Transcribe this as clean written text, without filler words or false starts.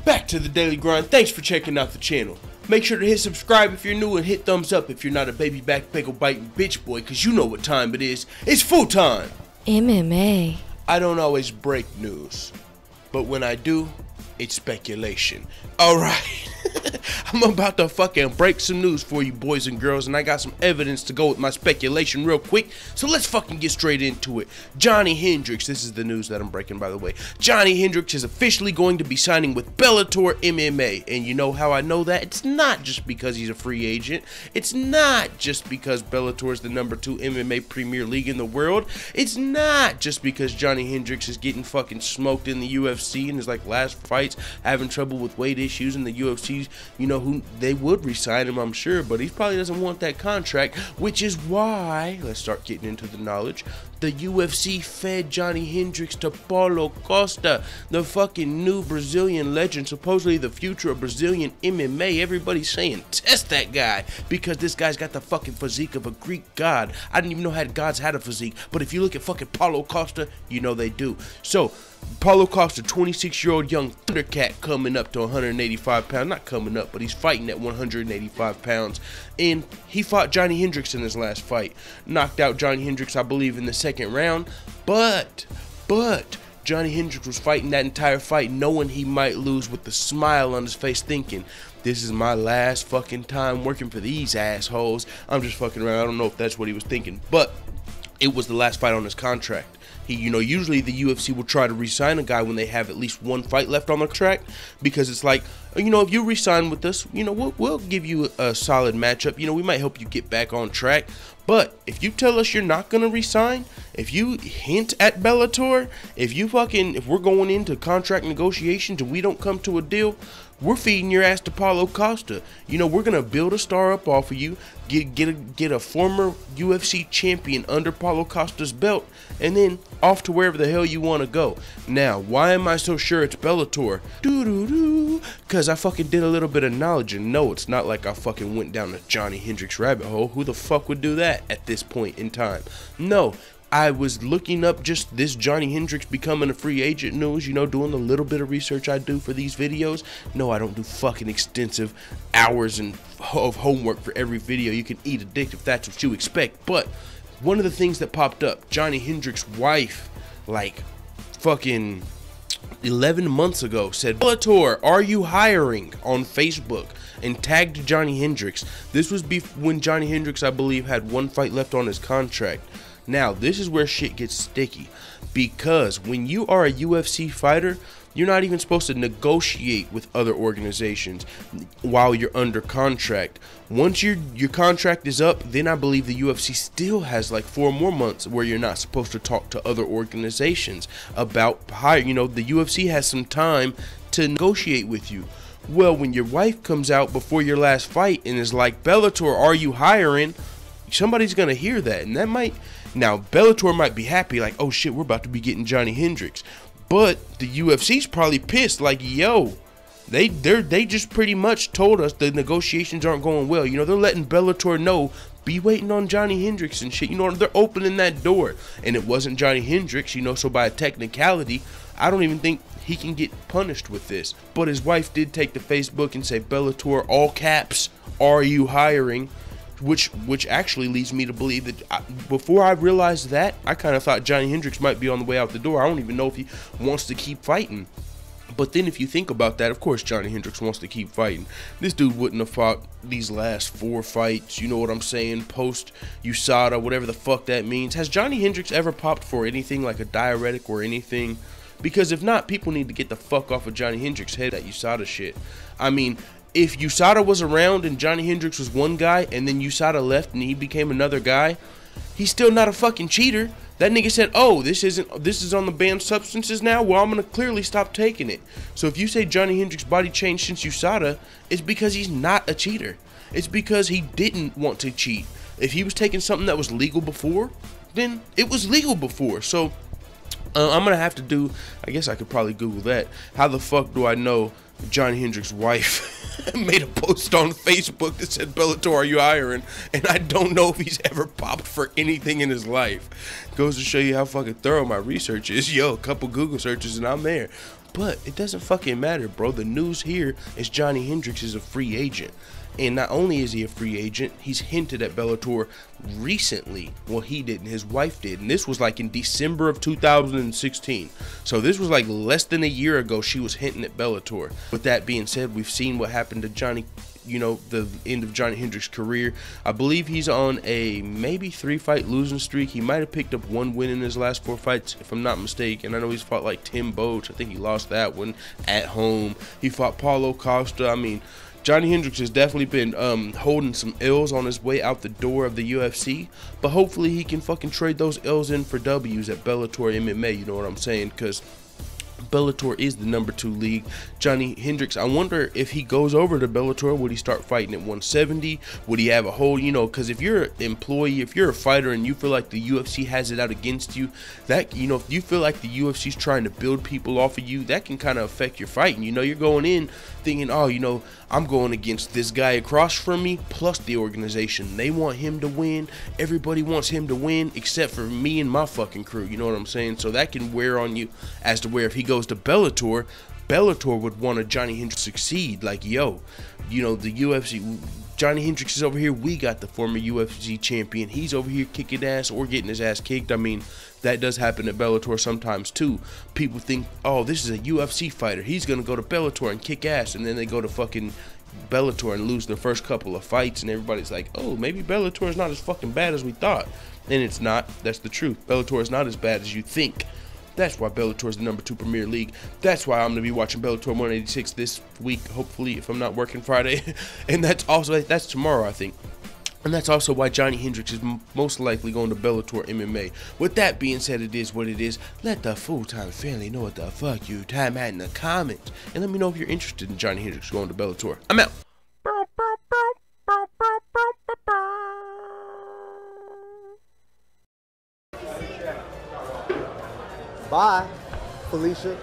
Back to the daily grind. Thanks for checking out the channel. Make sure to hit subscribe if you're new and hit thumbs up if you're not a baby back bagel biting bitch boy, cause you know what time it is. It's full time. MMA. I don't always break news, but when I do, it's speculation. Alright. I'm about to fucking break some news for you boys and girls, and I got some evidence to go with my speculation real quick, so let's fucking get straight into it. Johny Hendricks, this is the news that I'm breaking by the way. Johny Hendricks is officially going to be signing with Bellator MMA, and you know how I know that? It's not just because he's a free agent. It's not just because Bellator is the #2 MMA Premier League in the world. It's not just because Johny Hendricks is getting fucking smoked in the UFC in his like last fights, having trouble with weight issues in the UFC. You know who they would resign him, I'm sure, but he probably doesn't want that contract, which is why, let's start getting into the knowledge, the UFC fed Johny Hendricks to Paulo Costa, the fucking new Brazilian legend, supposedly the future of Brazilian MMA. Everybody's saying test that guy because this guy's got the fucking physique of a Greek god. I didn't even know how gods had a physique, but if you look at fucking Paulo Costa, you know they do. So Paulo Costa, 26-year-old young Thundercat, coming up to 185 pounds. Not coming up, but he's fighting at 185 pounds. And he fought Johny Hendricks in his last fight. Knocked out Johny Hendricks, I believe, in the second round. But Johny Hendricks was fighting that entire fight knowing he might lose, with a smile on his face, thinking, this is my last fucking time working for these assholes. I'm just fucking around. I don't know if that's what he was thinking, but it was the last fight on his contract. Usually the UFC will try to re-sign a guy when they have at least one fight left on the contract, because it's like, if you re-sign with us, we'll give you a solid matchup. We might help you get back on track. But if you tell us you're not gonna re-sign, if you hint at Bellator, if we're going into contract negotiations and we don't come to a deal, we're feeding your ass to Paulo Costa. We're gonna build a star up off of you, get a former UFC champion under Paulo Costa's belt, and then off to wherever the hell you want to go. Now, why am I so sure it's Bellator? Because I fucking did a little bit of knowledge, and no, it's not like I fucking went down the Johny Hendricks rabbit hole. Who the fuck would do that at this point in time? No. I was looking up just this Johny Hendricks becoming a free agent news, doing a little bit of research I do for these videos. No, I don't do fucking extensive hours of homework for every video. You can eat a dick if that's what you expect. But one of the things that popped up, Johny Hendricks' wife, like fucking 11 months ago, said, Bellator, are you hiring, on Facebook, and tagged Johny Hendricks. This was when Johny Hendricks, I believe, had one fight left on his contract. Now, this is where shit gets sticky, because when you are a UFC fighter, you're not even supposed to negotiate with other organizations while you're under contract. Once your contract is up, then I believe the UFC still has like 4 more months where you're not supposed to talk to other organizations about hiring. The UFC has some time to negotiate with you. Well, when your wife comes out before your last fight and is like, Bellator, are you hiring? Somebody's gonna hear that, and that might, now Bellator might be happy, like, oh shit, we're about to be getting Johny Hendricks, but the UFC's probably pissed, like, yo, they just pretty much told us the negotiations aren't going well. They're letting Bellator know, be waiting on Johny Hendricks and shit. They're opening that door, and it wasn't Johny Hendricks, so by a technicality, I don't even think he can get punished with this. But his wife did take to Facebook and say, Bellator, all caps, are you hiring? Which actually leads me to believe that before I realized that, I kind of thought Johny Hendricks might be on the way out the door. I don't even know if he wants to keep fighting. But then if you think about that, of course Johny Hendricks wants to keep fighting. This dude wouldn't have fought these last 4 fights, you know what I'm saying, post USADA, whatever the fuck that means. Has Johny Hendricks ever popped for anything like a diuretic or anything? Because if not, people need to get the fuck off of Johny Hendricks' head, that USADA shit. I mean, if USADA was around and Johny Hendricks was one guy and then USADA left and he became another guy, he's still not a fucking cheater. That nigga said, oh, this is on the banned substances now? Well, I'm going to clearly stop taking it. So if you say Johny Hendricks' body changed since USADA, it's because he's not a cheater. It's because he didn't want to cheat. If he was taking something that was legal before, then it was legal before. So I'm gonna have to do, I guess I could probably Google that. How the fuck do I know Johny Hendricks' wife made a post on Facebook that said, Bellator, are you hiring? And I don't know if he's ever popped for anything in his life. Goes to show you how fucking thorough my research is. Yo, a couple Google searches and I'm there. But it doesn't fucking matter, bro. The news here is Johny Hendricks is a free agent. And not only is he a free agent, he's hinted at Bellator recently. Well, he didn't, his wife did. And this was like in December of 2016. So this was like less than a year ago she was hinting at Bellator. With that being said, we've seen what happened to Johny, you know, the end of Johny Hendricks' career. I believe he's on a maybe 3-fight losing streak. He might have picked up 1 win in his last 4 fights, if I'm not mistaken. I know he's fought like Tim Boach. I think he lost that one at home. He fought Paulo Costa. I mean, Johny Hendricks has definitely been holding some L's on his way out the door of the UFC, but hopefully he can fucking trade those L's in for W's at Bellator MMA, you know what I'm saying? Because Bellator is the #2 league. Johny Hendricks, I wonder if he goes over to Bellator, would he start fighting at 170? Would he have a whole, you know, because if you're an employee, if you're a fighter and you feel like the UFC has it out against you, that, you know, if you feel like the UFC's trying to build people off of you, that can kind of affect your fighting. You know, you're going in thinking, oh, you know, I'm going against this guy across from me, plus the organization. They want him to win. Everybody wants him to win, except for me and my fucking crew. You know what I'm saying? So that can wear on you as to where if he goes to Bellator, Bellator would want a Johny Hendricks succeed. Like, yo, you know, the UFC, Johny Hendricks is over here. We got the former UFC champion. He's over here kicking ass or getting his ass kicked. I mean, that does happen at Bellator sometimes too. People think, oh, this is a UFC fighter. He's going to go to Bellator and kick ass. And then they go to fucking Bellator and lose their first couple of fights. And everybody's like, oh, maybe Bellator is not as fucking bad as we thought. And it's not. That's the truth. Bellator is not as bad as you think. That's why Bellator is the #2 Premier League. That's why I'm going to be watching Bellator 186 this week, hopefully, if I'm not working Friday. And that's tomorrow, I think. And that's also why Johny Hendricks is most likely going to Bellator MMA. With that being said, it is what it is. Let the full-time family know what the fuck you time at in the comments. And let me know if you're interested in Johny Hendricks going to Bellator. I'm out. Bye, Felicia.